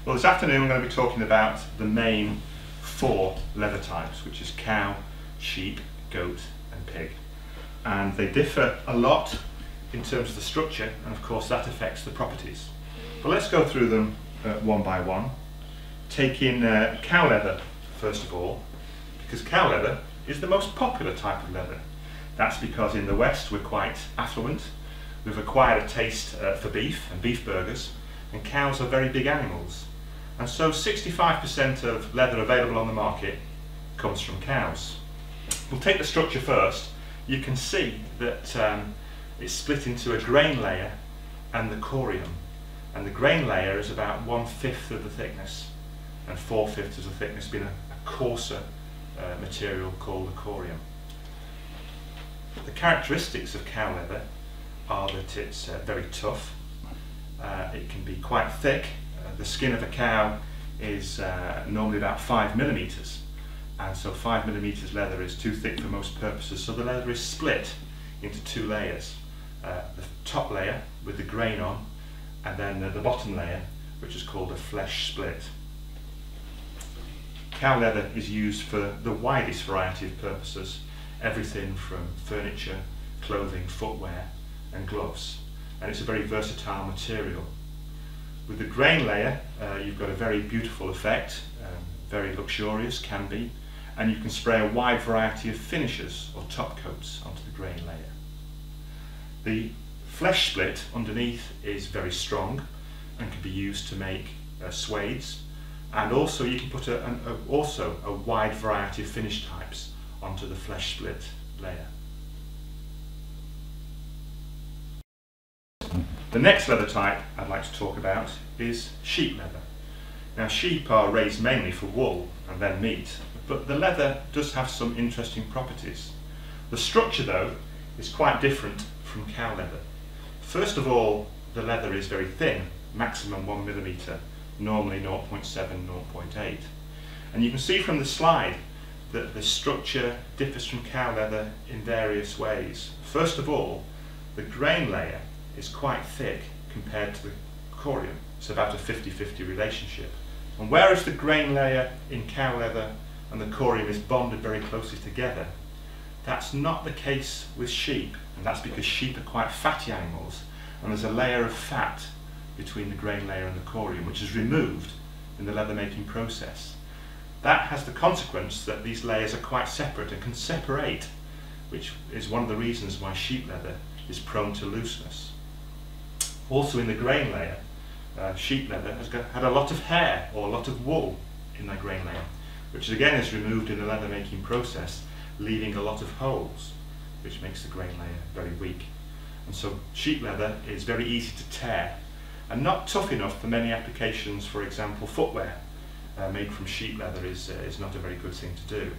Well, this afternoon I'm going to be talking about the main 4 leather types, which is cow, sheep, goat and pig. And they differ a lot in terms of the structure, and of course that affects the properties. But let's go through them one by one. Taking cow leather first of all, because cow leather is the most popular type of leather. That's because in the West we're quite affluent. We've acquired a taste for beef and beef burgers, and cows are very big animals. And so 65% of leather available on the market comes from cows. We'll take the structure first. You can see that it's split into a grain layer and the corium. And the grain layer is about 1/5 of the thickness, and 4/5 of the thickness being a coarser material called the corium. The characteristics of cow leather are that it's very tough. It can be quite thick. The skin of a cow is normally about 5 millimeters, and so 5 millimeters leather is too thick for most purposes, so the leather is split into 2 layers. The top layer with the grain on, and then the bottom layer, which is called a flesh split. Cow leather is used for the widest variety of purposes, everything from furniture, clothing, footwear and gloves, and it's a very versatile material. With the grain layer you've got a very beautiful effect, very luxurious can be, and you can spray a wide variety of finishes or top coats onto the grain layer. The flesh split underneath is very strong and can be used to make suedes, and also you can put also a wide variety of finish types onto the flesh split layer. The next leather type I'd like to talk about is sheep leather. Now, sheep are raised mainly for wool and then meat, but the leather does have some interesting properties. The structure though is quite different from cow leather. First of all, the leather is very thin, maximum 1 millimeter, normally 0.7, 0.8. And you can see from the slide that the structure differs from cow leather in various ways. First of all, the grain layer is quite thick compared to the corium. It's about a 50-50 relationship. And whereas the grain layer in cow leather and the corium is bonded very closely together, that's not the case with sheep, and that's because sheep are quite fatty animals, and there's a layer of fat between the grain layer and the corium, which is removed in the leather making process. That has the consequence that these layers are quite separate and can separate, which is one of the reasons why sheep leather is prone to looseness. Also in the grain layer, sheep leather has had a lot of hair or a lot of wool in that grain layer, which again is removed in the leather making process, leaving a lot of holes, which makes the grain layer very weak. And so sheep leather is very easy to tear and not tough enough for many applications. For example, footwear made from sheep leather is not a very good thing to do.